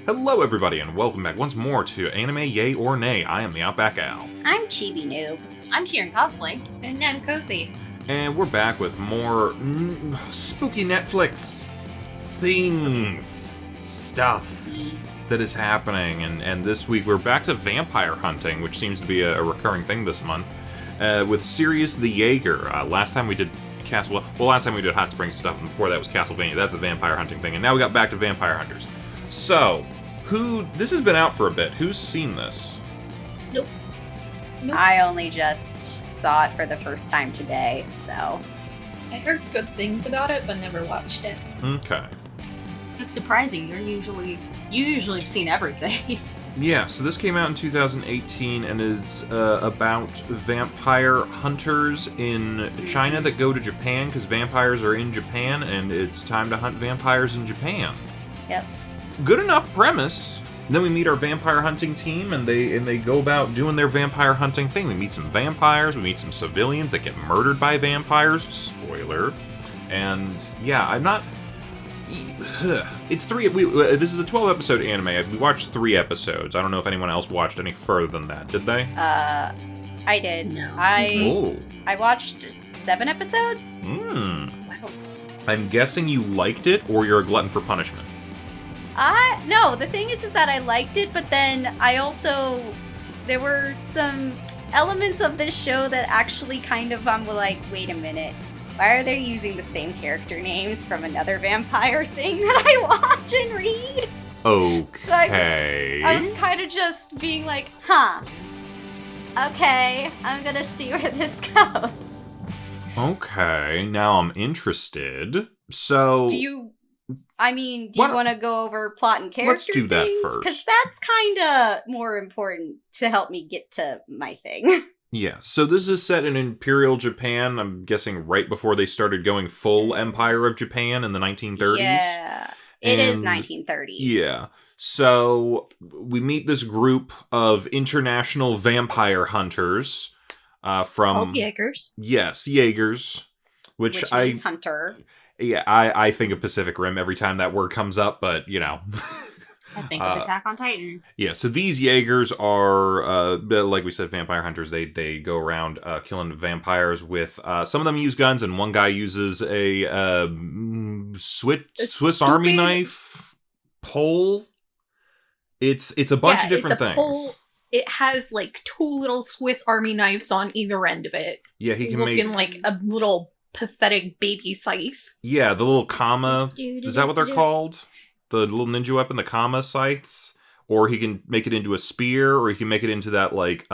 Hello everybody and welcome back once more to Anime Yay or Nay. I am TheOutbackAl. I'm Chibi Noob. I'm CheerandCosplay. And I'm Kozi. And we're back with more spooky Netflix things, stuff that is happening. And this week we're back to vampire hunting, which seems to be a recurring thing this month, with Sirius the Jaeger. Last time we did last time we did Hot Springs stuff, and before that was Castlevania. That's a vampire hunting thing, and now we got back to vampire hunters. So, this has been out for a bit. Who's seen this? Nope. I only just saw it for the first time today, so. I heard good things about it, but never watched it. Okay. That's surprising. You usually have seen everything. Yeah, so this came out in 2018 and is about vampire hunters in China that go to Japan because vampires are in Japan and it's time to hunt vampires in Japan. Yep. Good enough premise. Then we meet our vampire hunting team and they go about doing their vampire hunting thing. We meet some vampires, we meet some civilians that get murdered by vampires. Spoiler. And yeah, I'm not... It's three... this is a 12-episode anime. We watched 3 episodes. I don't know if anyone else watched any further than that. Did they? I did. No. I watched 7 episodes? Wow. I'm guessing you liked it, or you're a glutton for punishment. No, the thing is that I liked it, but then there were some elements of this show that actually kind of, I'm like, wait a minute. Why are they using the same character names from another vampire thing that I watch and read? Okay. So I was kind of just being like, okay, I'm gonna see where this goes. Okay, now I'm interested. So... Do you want to go over plot and character Let's do that first. Because that's kind of more important to help me get to my thing. Yeah, so this is set in Imperial Japan, I'm guessing right before they started going full Empire of Japan in the 1930s. Yeah, it is 1930s. Yeah, so we meet this group of international vampire hunters from... Jaegers. Yes, Jaegers. Which means hunter. Yeah, I think of Pacific Rim every time that word comes up, but, you know... I think of Attack on Titan. Yeah, so these Jaegers are, like we said, vampire hunters. They go around killing vampires with, some of them use guns, and one guy uses a Swiss Army knife pole. It's a bunch of different things. Pole. It has, like, 2 little Swiss Army knives on either end of it. Yeah, he can looking like a little pathetic baby scythe. Yeah, the little kama. Is that what they're called? The little ninja weapon, the kama scythes? Or he can make it into a spear, or he can make it into that, like,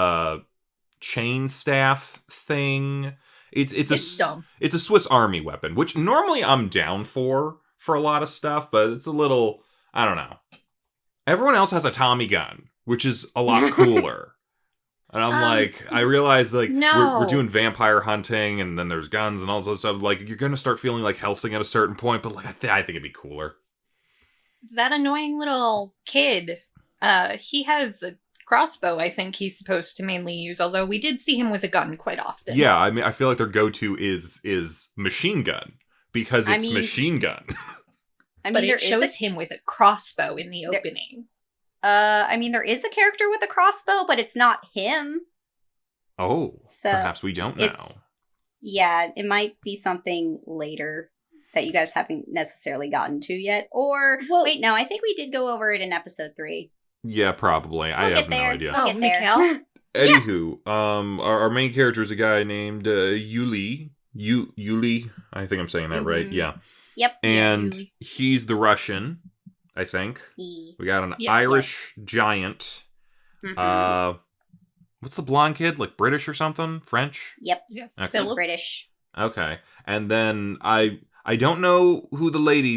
chain staff thing. It's dumb. It's a Swiss Army weapon, which normally I'm down for a lot of stuff, but it's a little, I don't know. Everyone else has a Tommy gun, which is a lot cooler. And I'm like, I realize, like, we're doing vampire hunting, and then there's guns and all sorts of stuff. Like, you're going to start feeling like Helsing at a certain point, but, like, I think it'd be cooler. That annoying little kid, he has a crossbow, I think he's supposed to mainly use, although we did see him with a gun quite often. Yeah, I mean, I feel like their go-to is machine gun, because it's machine gun. But it shows him with a crossbow in the opening. There is a character with a crossbow, but it's not him. Oh, so perhaps we don't know. Yeah, it might be something later that you guys haven't necessarily gotten to yet. Or, wait, no, I think we did go over it in episode 3. Yeah, I have no idea. We'll get there. Anywho, our main character is a guy named Yuli. Yuli, I think I'm saying that right, yeah. Yep. And he's the Russian, I think. We got an Irish giant. Mm-hmm. What's the blonde kid? Like British or something? French? Yep. Yes. Okay. He's British. Okay. And then I don't know where the lady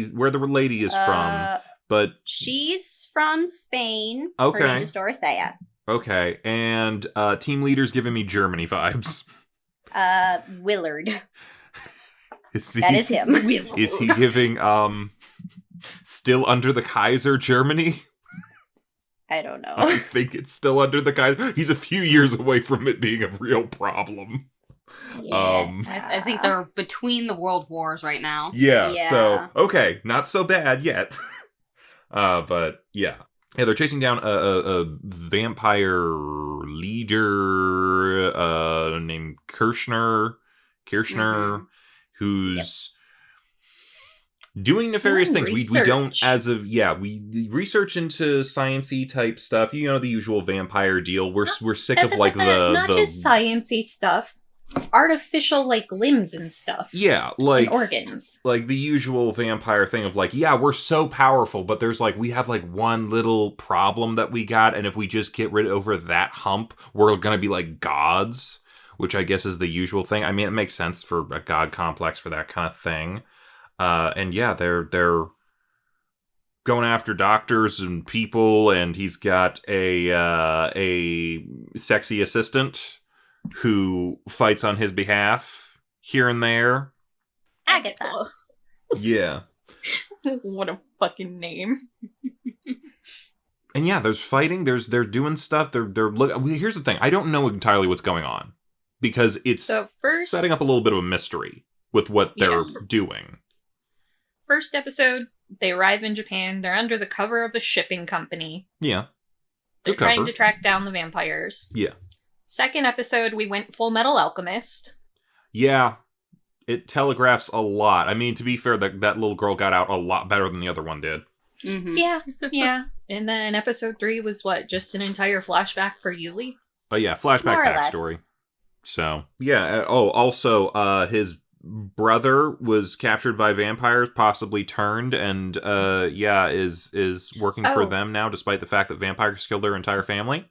is from, but... She's from Spain. Okay. Her name is Dorothea. Okay. And team leader's giving me Germany vibes. Willard. That is him. Is he giving, still under the Kaiser Germany? I don't know. I think it's still under the Kaiser. He's a few years away from it being a real problem. Yeah. I think they're between the world wars right now. Yeah, so, okay, not so bad yet. But, yeah. Yeah, they're chasing down a vampire leader named Kirshner, who's doing nefarious things. We don't, as of we research into sciencey type stuff. You know, the usual vampire deal. We're sick of like not just sciencey stuff. Artificial like limbs and stuff. Yeah, like and organs. Like the usual vampire thing of like, yeah, we're so powerful, but there's like we have like one little problem that we got, and if we just get rid over that hump, we're gonna be like gods, which I guess is the usual thing. I mean, it makes sense for a god complex for that kind of thing. And yeah, they're going after doctors and people, and he's got a sexy assistant who fights on his behalf here and there. Agatha. Yeah. What a fucking name. And yeah, there's fighting. They're doing stuff. Here's the thing. I don't know entirely what's going on because it's setting up a little bit of a mystery with what they're doing. First episode, they arrive in Japan. They're under the cover of a shipping company. Yeah. They're trying to track down the vampires. Yeah. Second episode, we went Full Metal Alchemist. Yeah. It telegraphs a lot. I mean, to be fair, that little girl got out a lot better than the other one did. Mm-hmm. Yeah. And then episode 3 was what? Just an entire flashback for Yuli? Oh, yeah. Flashback backstory. So, yeah. Oh, also, his brother was captured by vampires, possibly turned, and, is working for them now, despite the fact that vampires killed their entire family.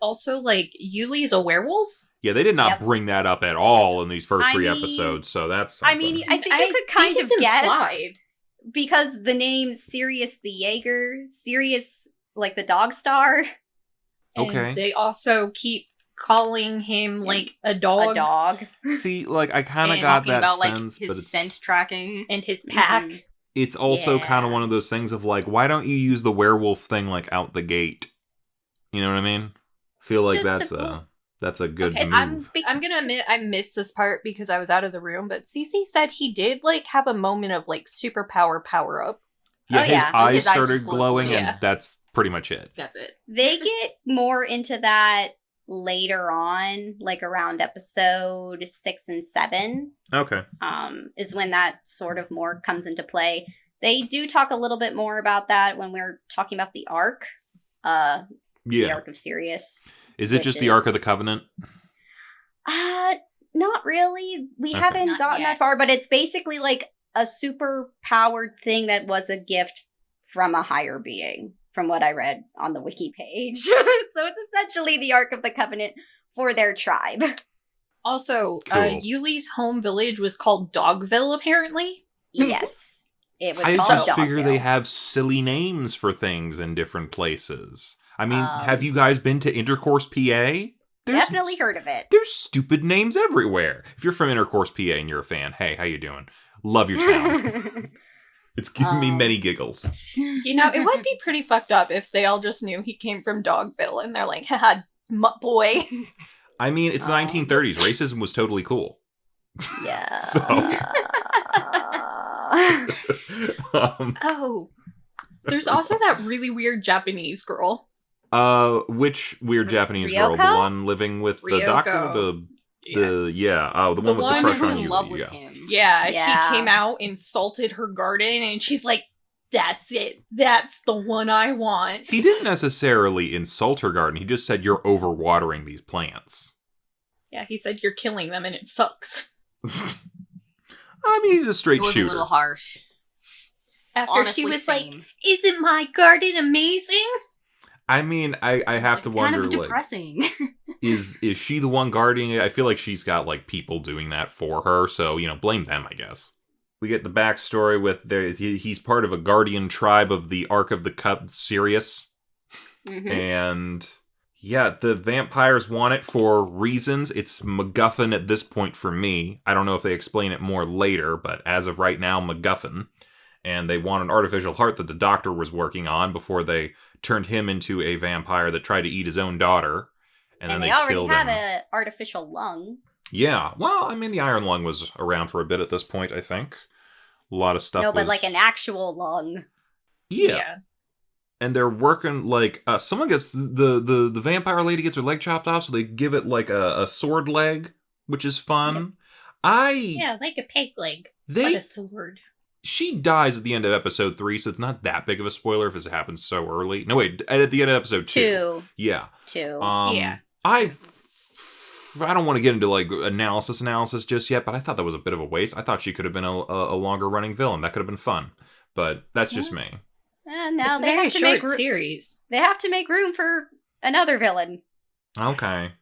Also, like, Yuli's a werewolf? Yeah, they did not bring that up at all in these first 3 episodes, so that's something. I mean, I think you could kind of guess, because the name Sirius the Jaeger, Sirius, like the dog star. Okay. And they also keep calling him, like, a dog. A dog. See, like, I kind of got that about, sense, like, but his scent tracking. And his pack. It's also kind of one of those things of, like, why don't you use the werewolf thing, like, out the gate? You know what I mean? Feel like that's a good move. I'm gonna admit I missed this part because I was out of the room, but Cece said he did like have a moment of like superpower power up. Yeah, his eyes started glowing, blue. and that's pretty much it. That's it. They get more into that later on, like around episode 6 and 7. Okay. Is when that sort of more comes into play. They do talk a little bit more about that when we're talking about the Ark. The Ark of Sirius. Is it just the Ark of the Covenant? Not really. We haven't gotten that far, but it's basically like a super powered thing that was a gift from a higher being, from what I read on the wiki page. So it's essentially the Ark of the Covenant for their tribe. Also, Yuli's home village was called Dogville, apparently. Yes. It was I called just Dogville. figure they have silly names for things in different places. I mean, have you guys been to Intercourse, PA? Definitely heard of it. There's stupid names everywhere. If you're from Intercourse, PA, and you're a fan, hey, how you doing? Love your town. It's giving me many giggles. You know, it would be pretty fucked up if they all just knew he came from Dogville, and they're like, haha, mutt boy. I mean, it's 1930s. Racism was totally cool. Yeah. There's also that really weird Japanese girl. Which weird Japanese Ryoko? girl? The one living with the doctor? The one with the crush on you. In love with him. Yeah, he came out, insulted her garden, and she's like, that's it. That's the one I want. He didn't necessarily insult her garden. He just said, you're overwatering these plants. Yeah, he said, you're killing them and it sucks. I mean, he's a straight shooter. It was a little harsh. After Honestly, she was same. like, isn't my garden amazing? I mean, I have to wonder, kind of depressing. is she the one guarding it? I feel like she's got, like, people doing that for her, so, blame them, I guess. We get the backstory with, he's part of a guardian tribe of the Ark of the Cup, Sirius. Mm-hmm. And, yeah, the vampires want it for reasons. It's MacGuffin at this point for me. I don't know if they explain it more later, but as of right now, MacGuffin. And they want an artificial heart that the doctor was working on before they turned him into a vampire that tried to eat his own daughter. And then they already have an artificial lung. Yeah. Well, I mean, the iron lung was around for a bit at this point, I think. A lot of stuff but like an actual lung. Yeah. and they're working like someone gets the vampire lady gets her leg chopped off, so they give it like a sword leg, which is fun. Yeah, like a peg leg, but a sword. She dies at the end of episode 3, so it's not that big of a spoiler if it happens so early. No, wait, at the end of episode 2. Yeah. 2. Yeah. I don't want to get into like analysis just yet, but I thought that was a bit of a waste. I thought she could have been a longer running villain. That could have been fun, but that's just me. And now It's they a very have to short make series. They have to make room for another villain. Okay.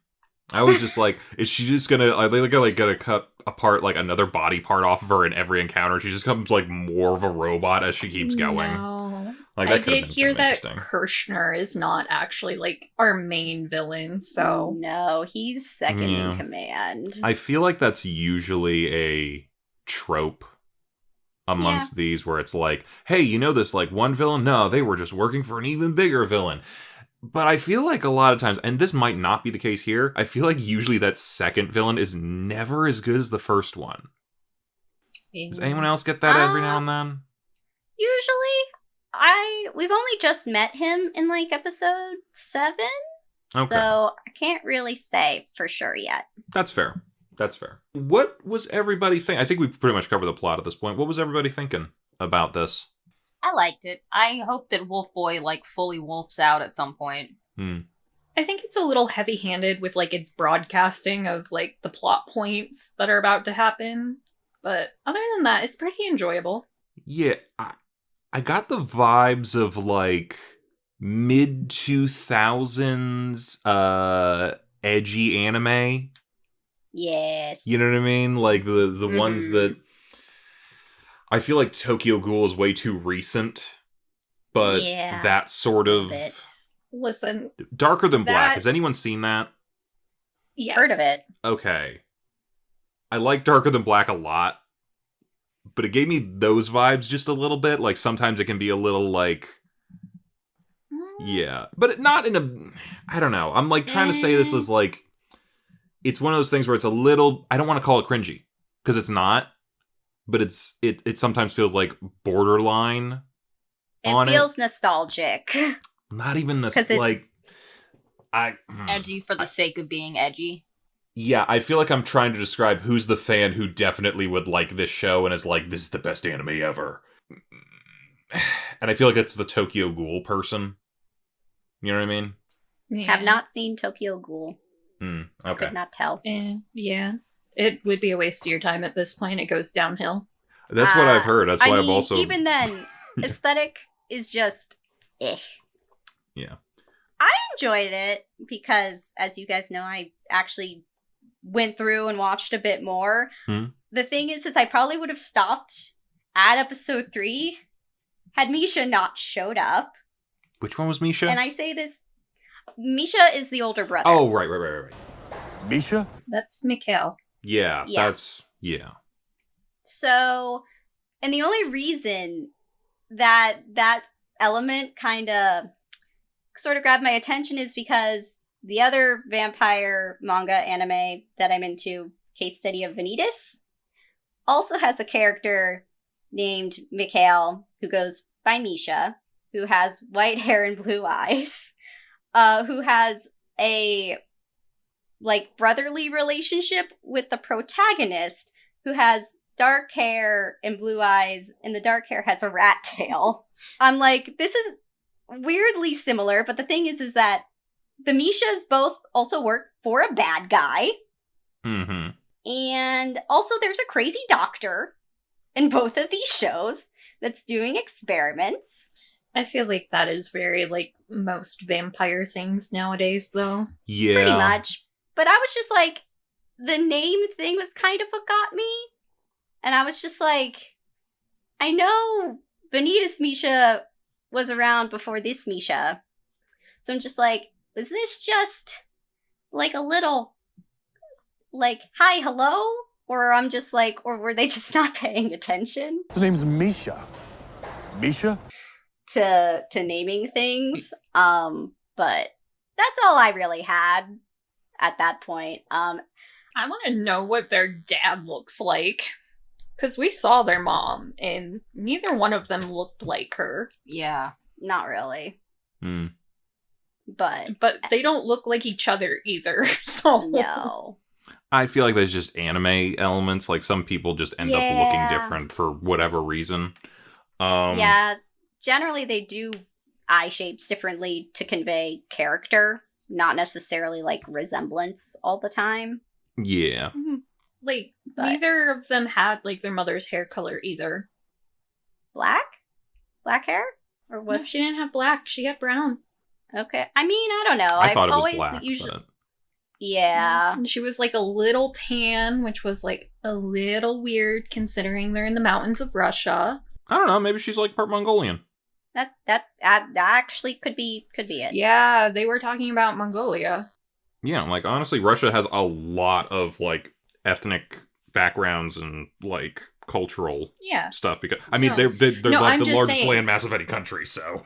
I was just like, is she just are they gonna cut apart like another body part off of her in every encounter? She just becomes like more of a robot as she keeps going. No. Like, I did hear that Kirshner is not actually like our main villain, so no, he's second in command. I feel like that's usually a trope amongst these where it's like, hey, you know this like one villain? No, they were just working for an even bigger villain. But I feel like a lot of times, and this might not be the case here, I feel like usually that second villain is never as good as the first one. Does anyone else get that every now and then? Usually, we've only just met him in like episode 7, so I can't really say for sure yet. That's fair. What was everybody think? I think we've pretty much covered the plot at this point. What was everybody thinking about this? I liked it. I hope that Wolf Boy, like, fully wolfs out at some point. I think it's a little heavy-handed with, like, its broadcasting of, like, the plot points that are about to happen. But other than that, it's pretty enjoyable. Yeah, I got the vibes of, like, mid-2000s edgy anime. Yes. You know what I mean? Like, the ones that... I feel like Tokyo Ghoul is way too recent, but that sort of... Listen. Darker Than Black. Has anyone seen that? Yes. Heard of it. Okay. I like Darker Than Black a lot, but it gave me those vibes just a little bit. Like, sometimes it can be a little, like... Yeah. But not in a... I don't know. I'm, like, trying to say this as, like... It's one of those things where it's a little... I don't want to call it cringy, because it's not. But it sometimes feels like borderline. It feels nostalgic. Not even like edgy for the sake of being edgy. Yeah, I feel like I'm trying to describe who's the fan who definitely would like this show and is like, this is the best anime ever. And I feel like it's the Tokyo Ghoul person. You know what I mean? Yeah. Have not seen Tokyo Ghoul. Okay. Could not tell. Yeah. It would be a waste of your time at this point. It goes downhill. That's what I've heard. That's why I've also... Even then, aesthetic is just... Yeah. I enjoyed it because, as you guys know, I actually went through and watched a bit more. The thing is I probably would have stopped at episode 3 had Misha not showed up. Which one was Misha? And I say this... Misha is the older brother. Oh, right. Misha? That's Mikhail. Yeah, that's... Yeah. So, and the only reason that element kind of sort of grabbed my attention is because the other vampire manga anime that I'm into, Case Study of Vanitas, also has a character named Mikhail who goes by Misha, who has white hair and blue eyes, who has a like brotherly relationship with the protagonist, who has dark hair and blue eyes, and the dark hair has a rat tail. I'm like, this is weirdly similar, but the thing is that the Mishas both also work for a bad guy. And also there's a crazy doctor in both of these shows that's doing experiments. I feel like that is very, like, most vampire things nowadays, though. Yeah. Pretty much. But I was just like, the name thing was kind of what got me. And I was just like, I know Vanitas Misha was around before this Misha. So I'm just like, was this just like a little, like, hi, hello? Or I'm just like, or were they just not paying attention? His name's Misha. Misha? To naming things. But that's all I really had at that point. I want to know what their dad looks like. Because we saw their mom, and neither one of them looked like her. Yeah. Not really. Hmm. But they don't look like each other either. So no. I feel like there's just anime elements. Like some people just end up looking Yeah. different for whatever reason. Yeah, generally they do eye shapes differently to convey character, not necessarily like resemblance all the time. Yeah. like But- neither of them had like their mother's hair color either. Black hair, or No, was she didn't have black. She had brown. okay? I mean, I don't know. I I've thought it was always black, usually but yeah. And she was like a little tan, which was like a little weird considering they're in the mountains of Russia. I don't know. Maybe she's like part Mongolian. That actually could be it. Yeah, they were talking about Mongolia. Yeah, like honestly, Russia has a lot of like ethnic backgrounds and like cultural Yeah. stuff. Because I mean, No. they're No, like I'm the just largest saying. landmass of any country. So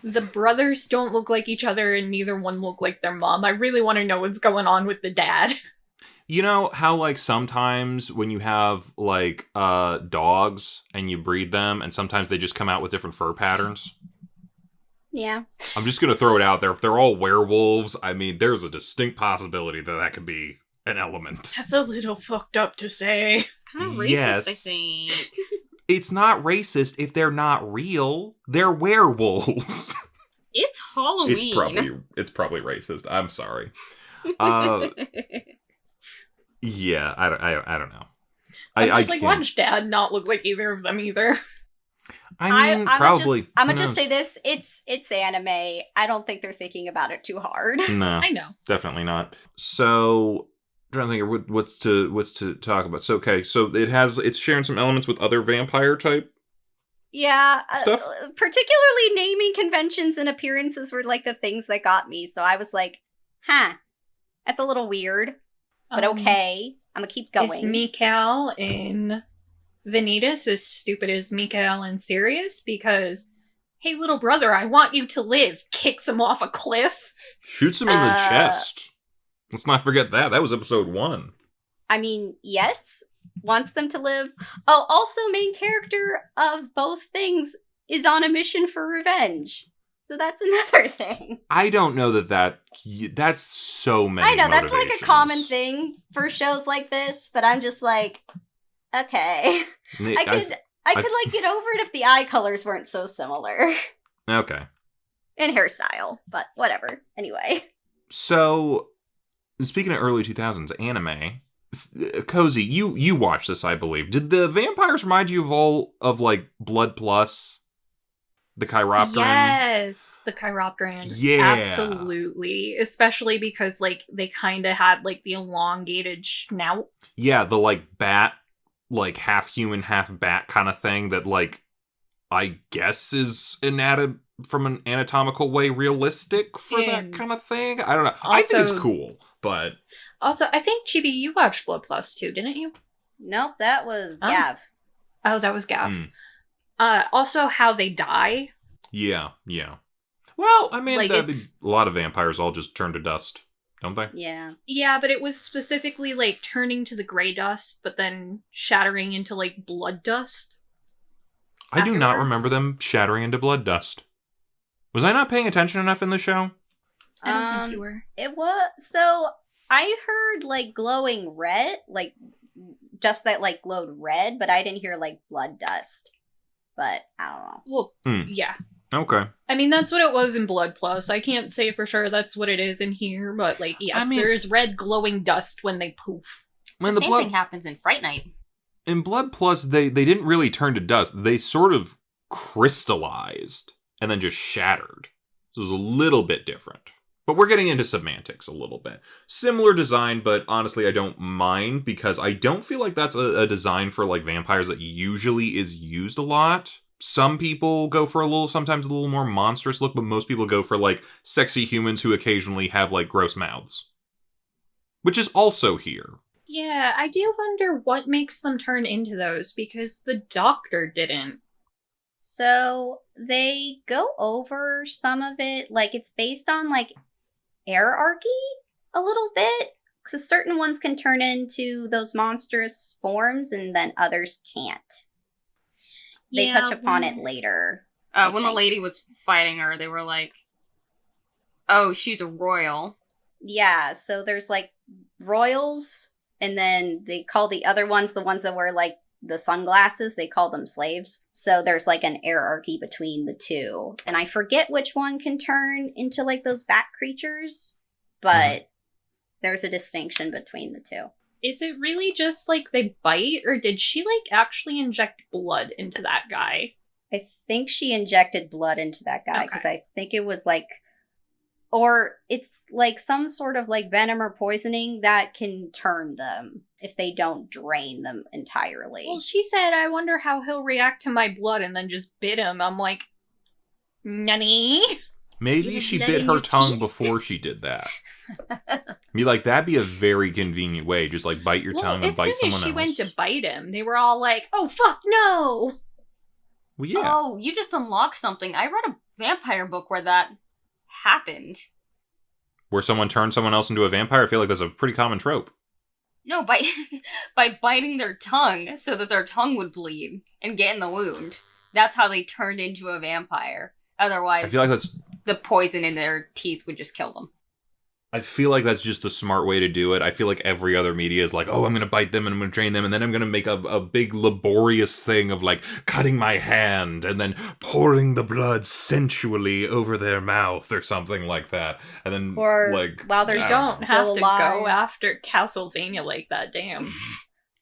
The brothers don't look like each other and neither one look like their mom. I really want to know what's going on with the dad. you know how like sometimes when you have like dogs and you breed them, and sometimes they just come out with different fur patterns. Yeah. I'm just gonna throw it out there. If they're all werewolves, I mean, there's a distinct possibility that that could be an element. That's a little fucked up to say. It's kind of racist, Yes. I think. It's not racist if they're not real. They're werewolves. It's Halloween. It's probably racist. I'm sorry. Uh, yeah, I don't know. I I was like, can't. watch dad not look like either of them either. I mean, probably. I'm gonna who just knows? say this: it's anime. I don't think they're thinking about it too hard. No, I know. definitely not. So, I'm trying to think of what's to talk about. So, okay, so it's sharing some elements with other vampire type. Yeah, Stuff? particularly naming conventions and appearances were like the things that got me. So I was like, "Huh, that's a little weird, but okay, I'm gonna keep Is going." Mikhail in Vanitas as stupid as Mikhail in Sirius? Because, hey, little brother, I want you to live. Kicks him off a cliff. Shoots him in the chest. Let's not forget that. That was episode 1. I mean, yes, wants them to live. Oh, also, main character of both things is on a mission for revenge. So that's another thing. I don't know that's so many. I know that's like a motivations. common thing for shows like this, but I'm just like, okay, I could like get over it if the eye colors weren't so similar Okay. in hairstyle, but whatever. Anyway, So, speaking of early 2000s anime, Kozi, you watched this, I believe. Did the vampires remind you of all of like Blood Plus, the Chiropteran? Yes, the Chiropteran. Yeah. Absolutely. Especially because, like, they kind of had, like, the elongated snout. Yeah, the like bat, like half human, half bat kind of thing that like I guess is from an anatomical way realistic for that And kind of thing. I don't know. I think it's also- cool, but Also, I think, Chibi, you watched Blood Plus too, didn't you? nope, that was Oh. Gav. Oh, that was Gav. Hmm. Also, how they die. yeah. Well, I mean, Like, a it's- lot of vampires all just turn to dust, don't they? Yeah, Yeah, but it was specifically, like, turning to the gray dust, but then shattering into, like, blood dust. I do not afterwards. remember them shattering into blood dust. Was I not paying attention enough in the show? I don't think you were. it was. So I heard like glowing red, like dust that like glowed red, but I didn't hear like blood dust. But I don't know. Well, Hmm. yeah. Okay. I mean, that's what it was in Blood Plus. I can't say for sure that's what it is in here, but, like, yes, I mean- there's red glowing dust when they poof. When the the same blood thing happens in Fright Night. in Blood Plus, they didn't really turn to dust. They sort of crystallized and then just shattered. So it was a little bit different. But we're getting into semantics a little bit. Similar design, but honestly, I don't mind because I don't feel like that's a design for like vampires that usually is used a lot. Some people go for sometimes a little more monstrous look, but most people go for like sexy humans who occasionally have like gross mouths. Which is also here. Yeah, I do wonder what makes them turn into those, because the doctor didn't. So they go over some of it, like it's based on like hierarchy a little bit. So certain ones can turn into those monstrous forms, and then others can't. They touch upon it later. When the think. lady was fighting her, they were like, Oh, she's a royal. Yeah, so there's like royals, and then they call the other ones, the ones that wear like the sunglasses, they call them slaves. So there's like an hierarchy between the two. And I forget which one can turn into like those bat creatures, but there's a distinction between the two. Is it really just like they bite, or did she like actually inject blood into that guy? I think she injected blood into that guy because I think it was like, or it's like some sort of like venom or poisoning that can turn them if they don't drain them entirely. Well, she said, I wonder how he'll react to my blood, and then just bit him. I'm like, Nani? Maybe she bit her tongue before she did that. That'd be a very convenient way. Just like bite your tongue and bite someone else. As soon as she went to bite him, they were all like, oh, fuck, no! Well, yeah. Oh, you just unlocked something. I read a vampire book where that happened. Where someone turns someone else into a vampire? I feel like that's a pretty common trope. No, by biting their tongue so that their tongue would bleed and get in the wound. That's how they turned into a vampire. Otherwise, I feel like that's the poison in their teeth would just kill them. I feel like that's just the smart way to do it. I feel like every other media is like, oh, I'm going to bite them and I'm going to drain them and then I'm going to make a big laborious thing of like cutting my hand and then pouring the blood sensually over their mouth or something like that. And then while they're don't have to go after Castlevania like that, damn.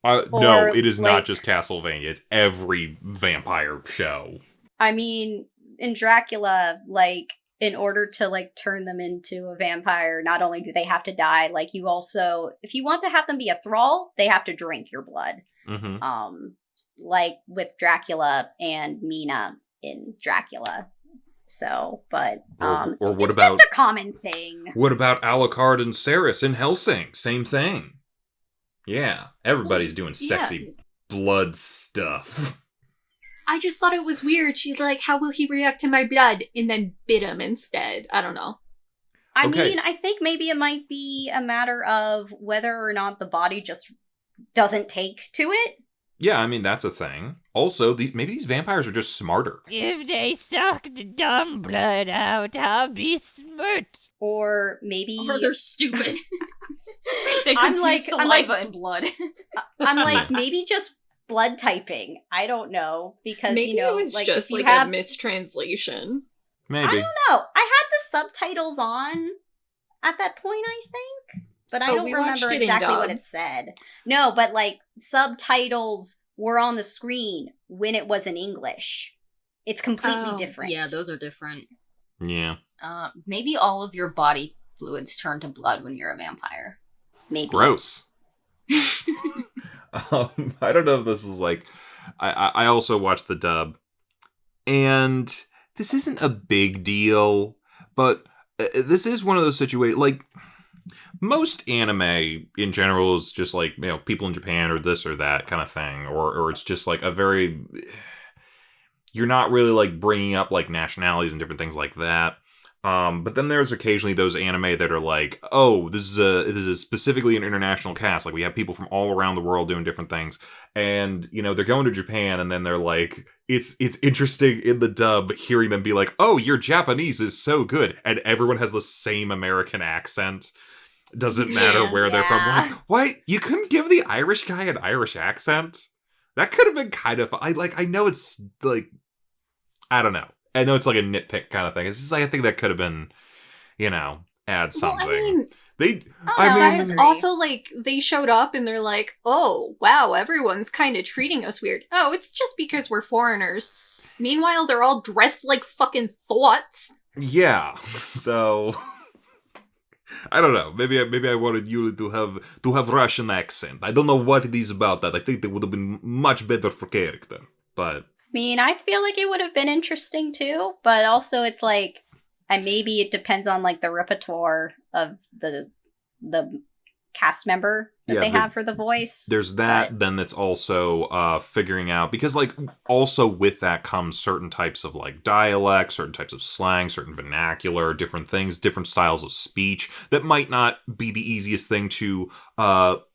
No, it is not just Castlevania. It's every vampire show. I mean, in Dracula, in order to turn them into a vampire, not only do they have to die, you also, if you want to have them be a thrall, they have to drink your blood. Mm-hmm. With Dracula and Mina in Dracula. So, but or what it's about just a common thing. What about Alucard and Ceres in Hellsing? Same thing. Yeah, everybody's doing sexy blood stuff. I just thought it was weird. She's like, how will he react to my blood? And then bit him instead. I don't know. I mean, I think maybe it might be a matter of whether or not the body just doesn't take to it. Yeah, I mean, that's a thing. Also, maybe these vampires are just smarter. If they suck the dumb blood out, I'll be smart. Or maybe... Or they're stupid. They confuse saliva and blood. I'm like, maybe just blood typing. I don't know, because maybe it was just a mistranslation. Maybe. I don't know. I had the subtitles on at that point, I think, but I don't remember exactly what it said. No, but subtitles were on the screen when it was in English. It's completely different. Yeah, those are different. Yeah. Maybe all of your body fluids turn to blood when you're a vampire. Maybe. Gross. I don't know if this is I also watched the dub, and this isn't a big deal, but this is one of those situations, most anime in general is just people in Japan or this or that kind of thing, or it's just a very, you're not really bringing up nationalities and different things like that. But then there's occasionally those anime that are oh, this is specifically an international cast. We have people from all around the world doing different things, and they're going to Japan, and then they're it's interesting in the dub hearing them be oh, your Japanese is so good, and everyone has the same American accent. Doesn't matter where they're from. What? You couldn't give the Irish guy an Irish accent? That could have been kind of. I know it's I don't know. I know it's a nitpick kind of thing. It's just I think that could have been, add something. Well, I mean, that was also they showed up and they're oh, wow, everyone's kind of treating us weird. Oh, it's just because we're foreigners. Meanwhile, they're all dressed like fucking thoughts. Yeah, so I don't know. Maybe I wanted Yuli to have Russian accent. I don't know what it is about that. I think they would have been much better for character, but. I mean, I feel like it would have been interesting too, but also it's and maybe it depends on the repertoire of the cast member that they have for the voice. There's that, then that's also figuring out, because also with that comes certain types of dialect, certain types of slang, certain vernacular, different things, different styles of speech that might not be the easiest thing to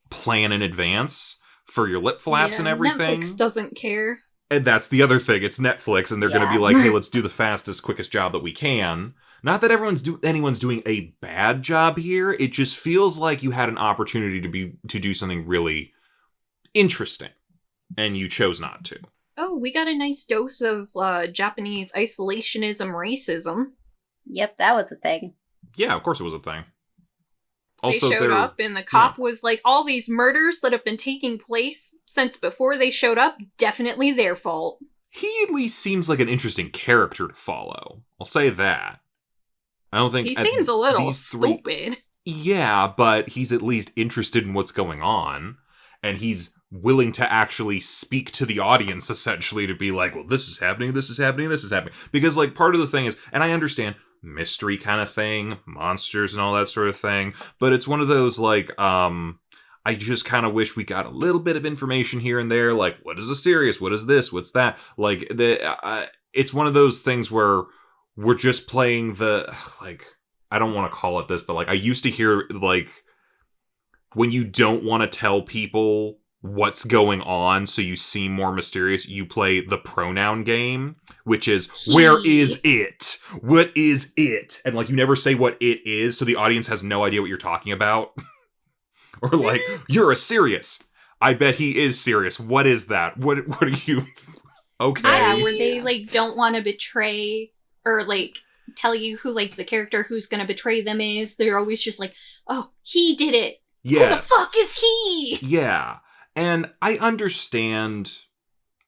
plan in advance for your lip flaps and everything. Netflix doesn't care. And that's the other thing. It's Netflix, and they're going to be hey, let's do the fastest, quickest job that we can. Not that anyone's doing a bad job here. It just feels like you had an opportunity to do something really interesting, and you chose not to. Oh, we got a nice dose of Japanese isolationism racism. Yep, that was a thing. Yeah, of course it was a thing. They showed up, and the cop was like, all these murders that have been taking place since before they showed up, definitely their fault. He at least seems like an interesting character to follow. I'll say that. I don't think... He seems a little stupid. Yeah, but he's at least interested in what's going on, and he's willing to actually speak to the audience, essentially, to be like, well, this is happening, this is happening, this is happening. Because, like, part of the thing is, and I understand, mystery kind of thing, monsters and all that sort of thing, but it's one of those, like, I just kind of wish we got a little bit of information here and there, like, what is a Sirius, what is this, what's that? Like, it's one of those things where we're just playing the, like, I don't want to call it this, but, like, I used to hear, like, when you don't want to tell people what's going on so you seem more mysterious, you play the pronoun game, which is, where is it? What is it? And, like, you never say what it is, so the audience has no idea what you're talking about. Or, like, you're a Sirius. I bet he is serious. What is that? What are you... Okay. Yeah, where they, like, don't want to betray, or, like, tell you who, like, the character who's gonna betray them is. They're always just like, oh, he did it. Yes. Who the fuck is he? Yeah. And I understand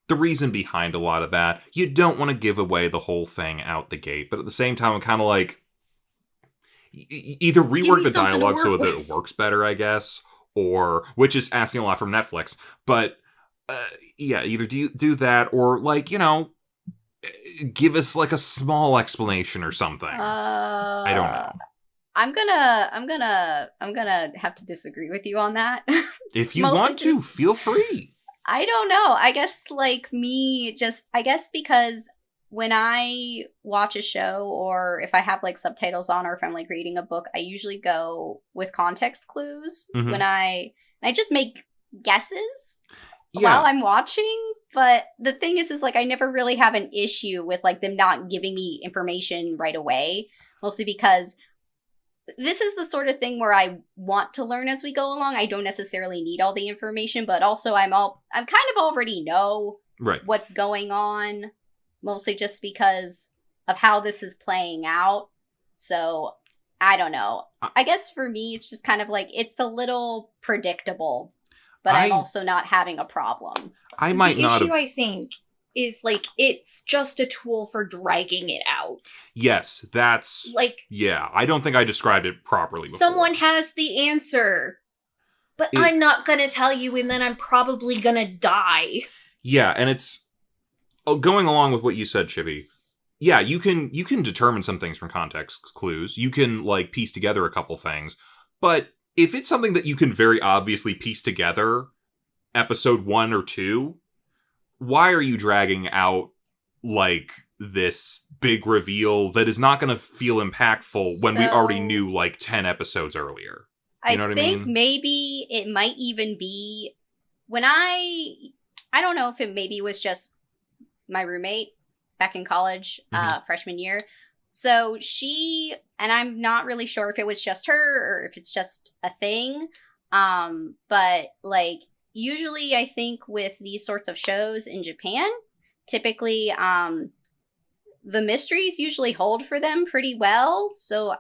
the reason behind a lot of that. You don't want to give away the whole thing out the gate, but at the same time, I'm kind of like, either rework the dialogue so that it works better, I guess, or, which is asking a lot from Netflix, but yeah, either do that, or, like, you know, give us, like, a small explanation or something. I don't know. I'm gonna have to disagree with you on that. If you want to, feel free. I don't know. I guess, like, I guess because when I watch a show, or if I have, like, subtitles on, or if I'm, like, reading a book, I usually go with context clues when I just make guesses while I'm watching. But the thing is, like, I never really have an issue with, like, them not giving me information right away, mostly because this is the sort of thing where I want to learn as we go along. I don't necessarily need all the information, but also I'm kind of already know what's going on, mostly just because of how this is playing out. So, I don't know. I guess for me, it's just kind of like, it's a little predictable, but I'm also not having a problem. The issue, I think, is, like, it's just a tool for dragging it out. Yes, that's... Like... Yeah, I don't think I described it properly before. Someone has the answer, but I'm not gonna tell you, and then I'm probably gonna die. Yeah, and it's... Going along with what you said, Chibi, yeah, you can determine some things from context clues. You can, like, piece together a couple things. But if it's something that you can very obviously piece together, episode 1 or 2... why are you dragging out, like, this big reveal that is not going to feel impactful when we already knew, like, 10 episodes earlier? You know what I mean? I think maybe it might even be when I don't know if it maybe was just my roommate back in college, freshman year. So she, and I'm not really sure if it was just her or if it's just a thing, but, like, usually, I think with these sorts of shows in Japan, typically, the mysteries usually hold for them pretty well. So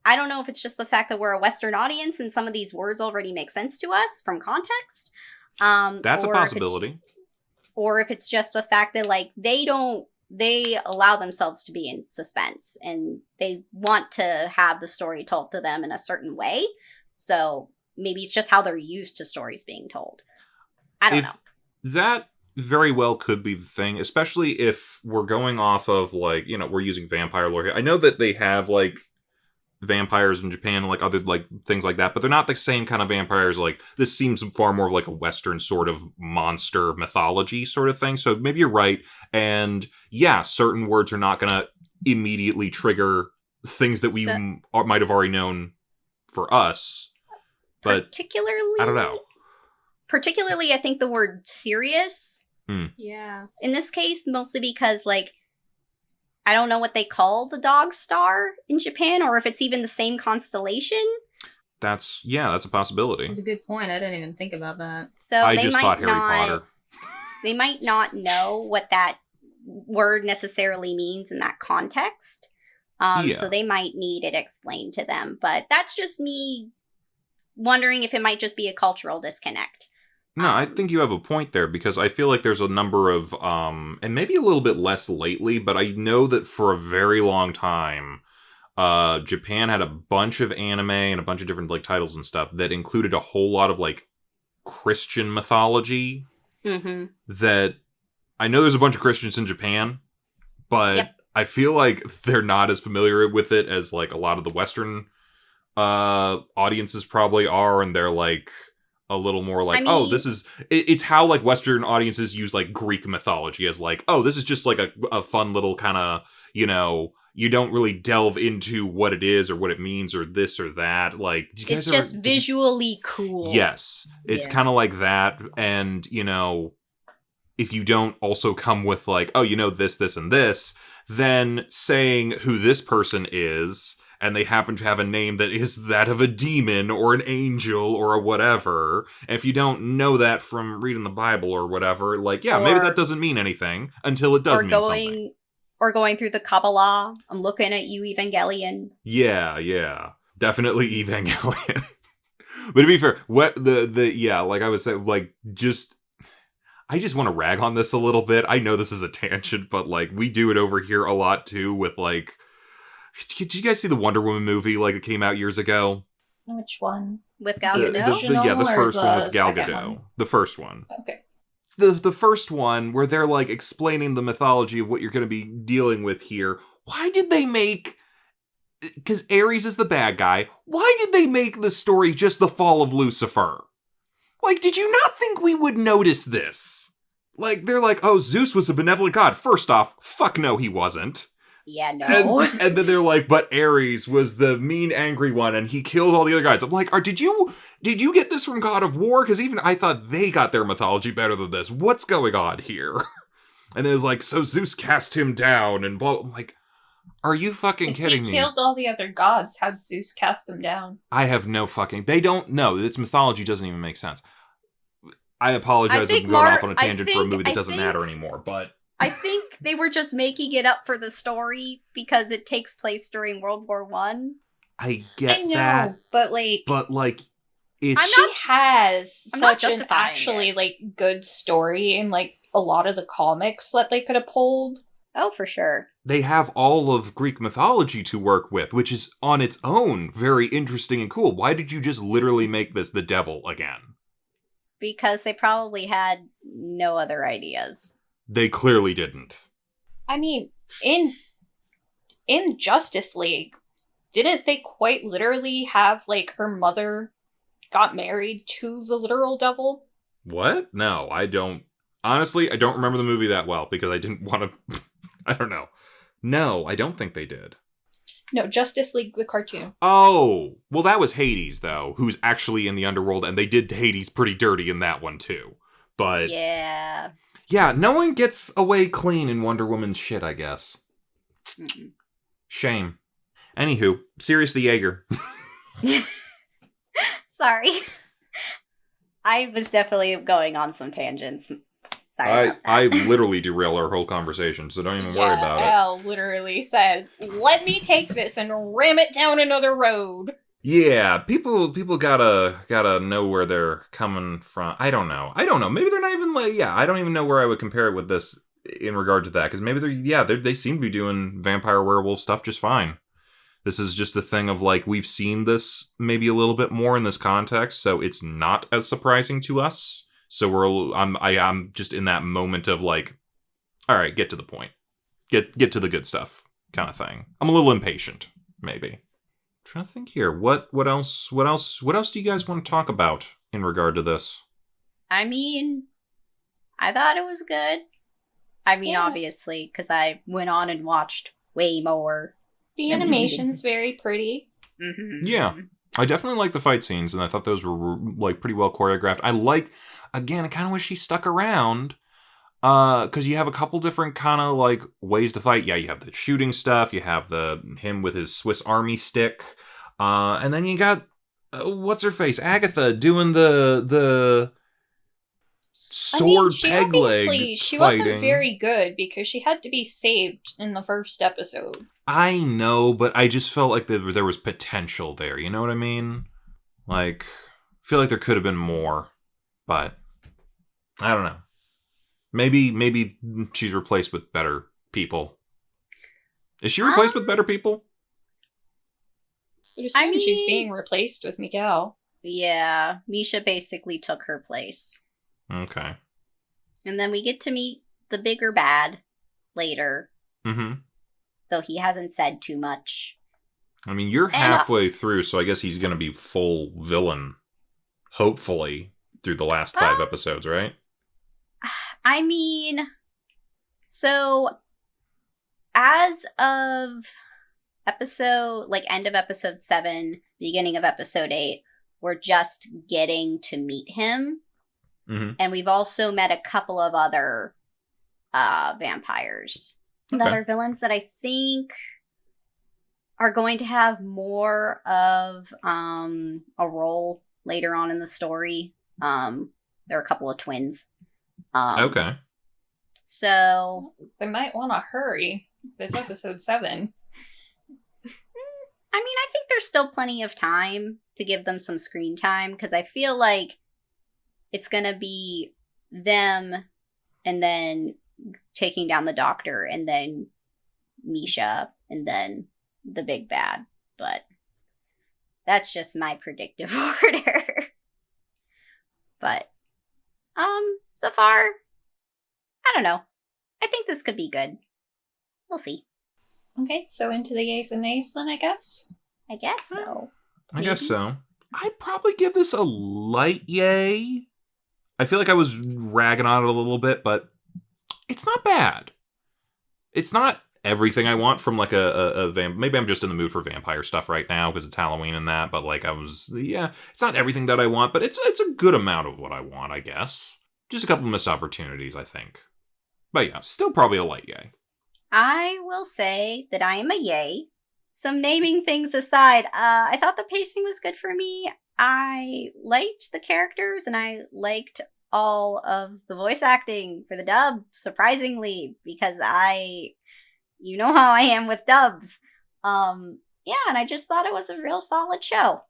I don't know if it's just the fact that we're a Western audience and some of these words already make sense to us from context. That's a possibility. Or if it's just the fact that, like, they allow themselves to be in suspense and they want to have the story told to them in a certain way. So maybe it's just how they're used to stories being told. I don't know. That very well could be the thing, especially if we're going off of, like, you know, we're using vampire lore here. I know that they have, like, vampires in Japan and, like, other, like, things like that, but they're not the same kind of vampires. Like, this seems far more of, like, a Western sort of monster mythology sort of thing. So maybe you're right. And yeah, certain words are not going to immediately trigger things that we might have already known for us. But particularly, I don't know. Particularly, I think the word serious. Yeah. In this case, mostly because, like, I don't know what they call the dog star in Japan, or if it's even the same constellation. That's a possibility. That's a good point. I didn't even think about that. So I they just might thought Harry not, Potter. They might not know what that word necessarily means in that context. Yeah. So they might need it explained to them. But that's just me wondering if it might just be a cultural disconnect. No, I think you have a point there, because I feel like there's a number of, and maybe a little bit less lately, but I know that for a very long time, Japan had a bunch of anime and a bunch of different like titles and stuff that included a whole lot of like Christian mythology. Mm-hmm. That I know there's a bunch of Christians in Japan, but Yep. I feel like they're not as familiar with it as like a lot of the Western audiences probably are, and they're like a little more like, oh, this is it's how like Western audiences use like Greek mythology as like, oh, this is just like a fun little kind of, you know, you don't really delve into what it is or what it means or this or that. Like, It's just visually cool. Yes. It's Yeah. kind of like that. And, you know, if you don't also come with like, oh, you know, this, and this, then saying who this person is, and they happen to have a name that is that of a demon or an angel or a whatever, and if you don't know that from reading the Bible or whatever, like, yeah, maybe that doesn't mean anything until it does mean something. Or going through the Kabbalah. I'm looking at you, Evangelion. Yeah. Definitely Evangelion. But to be fair, what like I was saying, like, I just want to rag on this a little bit. I know this is a tangent, but like we do it over here a lot too with like, did you guys see the Wonder Woman movie like it came out years ago? Which one? With Gal Gadot? The first or one the with Gal second Gadot. one? The first one. Okay. The first one where they're like explaining the mythology of what you're going to be dealing with here. Why did they make, because Ares is the bad guy, why did they make the story just the fall of Lucifer? Like, did you not think we would notice this? Like, they're like, oh, Zeus was a benevolent god. First off, fuck no, he wasn't. Yeah, no. And then they're like, but Ares was the mean, angry one, and he killed all the other guys. I'm like, did you get this from God of War? Because even I thought they got their mythology better than this. What's going on here? And then it's like, so Zeus cast him down, and blah. I'm like, are you fucking kidding me? If he killed all the other gods, how'd Zeus cast him down? I have no fucking... They don't know. Its mythology doesn't even make sense. I apologize if I'm going off on a tangent for a movie that doesn't matter anymore, but... I think they were just making it up for the story because it takes place during World War One. I get I know, that, but it's... she has I'm not such an justifying actually it. good story in a lot of the comics that they could have pulled. Oh, for sure. They have all of Greek mythology to work with, which is on its own very interesting and cool. Why did you just literally make this the devil again? Because they probably had no other ideas. They clearly didn't. I mean, in Justice League, didn't they quite literally have her mother got married to the literal devil? What? No, I don't. Honestly, I don't remember the movie that well because I didn't want to... I don't know. No, I don't think they did. No, Justice League, the cartoon. Oh, well, that was Hades, though, who's actually in the underworld, and they did Hades pretty dirty in that one, too. But... Yeah. Yeah, no one gets away clean in Wonder Woman's shit, I guess. Mm-mm. Shame. Anywho, Sirius the Jaeger. Sorry. I was definitely going on some tangents. Sorry about that. I literally derail our whole conversation, so don't even worry about it. Al literally said, "Let me take this and ram it down another road." Yeah, people gotta know where they're coming from. I don't know. Maybe they're not even I don't even know where I would compare it with this in regard to that, because maybe they seem to be doing vampire werewolf stuff just fine. This is just a thing of we've seen this maybe a little bit more in this context, so it's not as surprising to us. So I'm just in that moment of all right, get to the point, get to the good stuff kind of thing. I'm a little impatient, maybe. Trying to think here. What else do you guys want to talk about in regard to this? I mean, I thought it was good. I mean, Yeah. obviously, because I went on and watched way more. The animation's very pretty. Mm-hmm. Yeah. I definitely like the fight scenes, and I thought those were pretty well choreographed. I kind of wish he stuck around. Because you have a couple different kind of like ways to fight. Yeah, you have the shooting stuff. You have him with his Swiss Army stick, and then you got what's her face, Agatha, doing the sword peg leg she fighting. wasn't very good because she had to be saved in the first episode. I know, but I just felt like there was potential there. You know what I mean? Like, I feel like there could have been more, but I don't know. Maybe she's replaced with better people. Is she replaced with better people? I mean, she's being replaced with Miguel. Yeah, Misha basically took her place. Okay. And then we get to meet the bigger bad later. Mm-hmm. Though he hasn't said too much. I mean, you're halfway through, so I guess he's going to be full villain, hopefully, through the last 5 episodes, right? I mean, so as of end of episode 7, beginning of episode 8, we're just getting to meet him. Mm-hmm. And we've also met a couple of other vampires that are villains that I think are going to have more of a role later on in the story. There are a couple of twins. Okay. So they might want to hurry. It's episode 7. I mean, I think there's still plenty of time to give them some screen time, because I feel like it's going to be them and then taking down the doctor and then Misha and then the big bad. But that's just my predictive order. But, so far, I don't know. I think this could be good. We'll see. Okay, so into the yays and nays then, I guess? I guess so. I guess so. I'd probably give this a light yay. I feel like I was ragging on it a little bit, but it's not bad. It's not everything I want from like a maybe I'm just in the mood for vampire stuff right now because it's Halloween and that, but like it's not everything that I want, but it's a good amount of what I want, I guess. Just a couple missed opportunities, I think. But yeah, still probably a light yay. I will say that I am a yay. Some naming things aside, I thought the pacing was good for me. I liked the characters and I liked all of the voice acting for the dub, surprisingly, because you know how I am with dubs. Yeah, and I just thought it was a real solid show.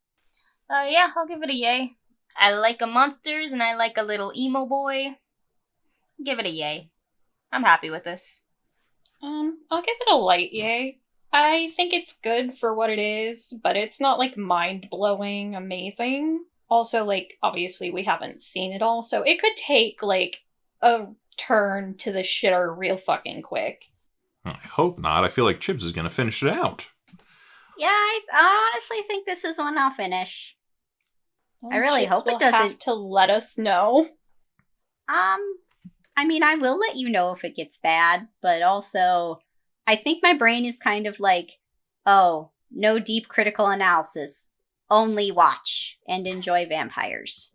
Yeah, I'll give it a yay. I like monsters and I like a little emo boy. Give it a yay. I'm happy with this. I'll give it a light yay. I think it's good for what it is, but it's not, like, mind-blowing amazing. Also, like, obviously we haven't seen it all, so it could take, like, a turn to the shitter real fucking quick. I hope not. I feel like Chibs is going to finish it out. Yeah, I honestly think this is one I'll finish. Well, I really Chips hope it will doesn't. have to let us know. I mean, I will let you know if it gets bad, but also, I think my brain is kind of like, oh, no deep critical analysis. Only watch and enjoy vampires.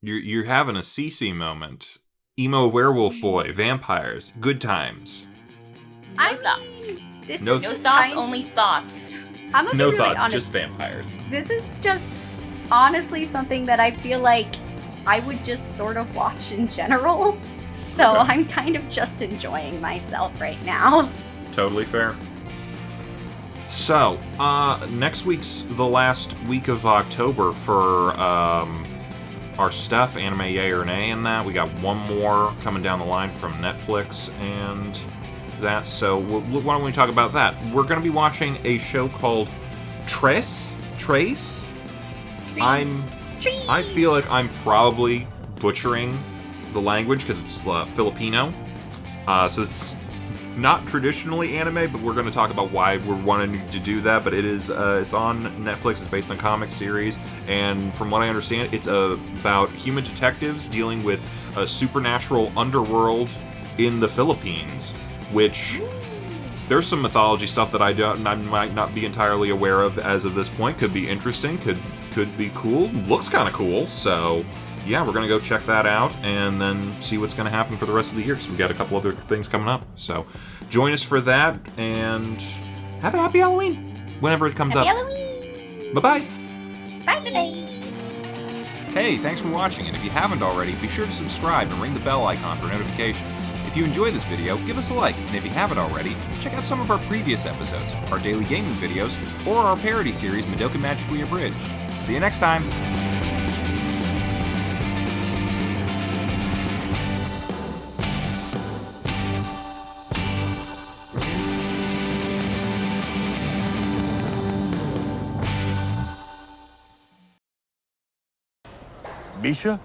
You're having a CC moment. Emo werewolf boy, vampires, good times. No thoughts. This No is No just thoughts, kind- only thoughts. I'm gonna No be really thoughts, honest. just vampires. This is just honestly something that I feel like I would just sort of watch in general. So Okay. I'm kind of just enjoying myself right now. Totally fair. So, next week's the last week of October for our stuff, Anime Yay or Nay, and that. We got one more coming down the line from Netflix and that. So, why don't we talk about that? We're going to be watching a show called Trace. I feel like I'm probably butchering the language because it's Filipino. So it's not traditionally anime, but we're going to talk about why we're wanting to do that. But it is, it's on Netflix. It's based on a comic series, and from what I understand, it's about human detectives dealing with a supernatural underworld in the Philippines, which there's some mythology stuff that I might not be entirely aware of as of this point. Could be interesting. Could be cool. Looks kind of cool. So yeah, we're gonna go check that out and then see what's gonna happen for the rest of the year, because we got a couple other things coming up. So join us for that, and have a happy Halloween whenever it comes Happy up. Halloween! Bye-bye. Bye! Hey, thanks for watching, and if you haven't already, be sure to subscribe and ring the bell icon for notifications. If you enjoyed this video, give us a like, and if you haven't already, check out some of our previous episodes, our daily gaming videos, or our parody series, Madoka Magically Abridged. See you next time! Misha?